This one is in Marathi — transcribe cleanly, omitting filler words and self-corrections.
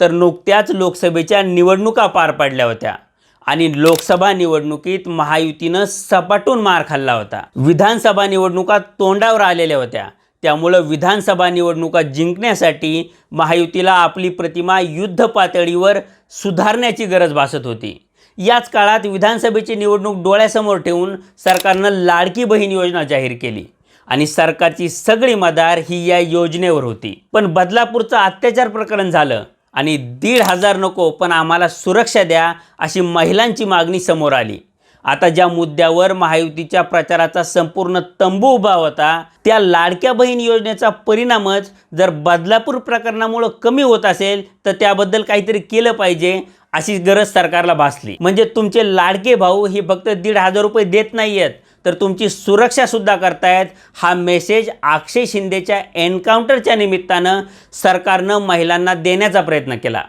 तर नुकत्याच लोकसभेच्या निवडणुका पार पडल्या होत्या आणि लोकसभा निवडणुकीत महायुतीनं सपाटून मार खाल्ला होता। विधानसभा निवडणुका तोंडावर आलेल्या होत्या, त्यामुळे विधानसभा निवडणुका जिंकण्यासाठी महायुतीला आपली प्रतिमा युद्ध पातळीवर सुधारण्याची गरज भासत होती। याच काळात विधानसभेची निवडणूक डोळ्यासमोर ठेवून सरकारनं लाडकी बहीण योजना जाहीर केली आणि सरकारची सगळी मदार ही या योजनेवर होती। पण बदलापूरचं अत्याचार प्रकरण झालं आणि 1,500 नको पण आम्हाला सुरक्षा द्या अशी महिलांची मागणी समोर आली। आता ज्या मुद्द्यावर महायुतीच्या प्रचाराचा संपूर्ण तंबू उभा होता, त्या लाडक्या बहीण योजनेचा परिणामच जर बदलापूर प्रकरणामुळे कमी होत असेल तर त्याबद्दल काहीतरी केलं पाहिजे अशी गरज सरकारला भासली। म्हणजे तुमचे लाडके भाऊ ही फक्त 1,500 रुपये देत नाहीयेत, तर तुमची सुरक्षा सुद्धा करतायत। हा मेसेज अक्षय शिंदेच्या एन्काउंटरच्या निमित्तानं सरकारनं महिलांना देण्याचा प्रयत्न केला।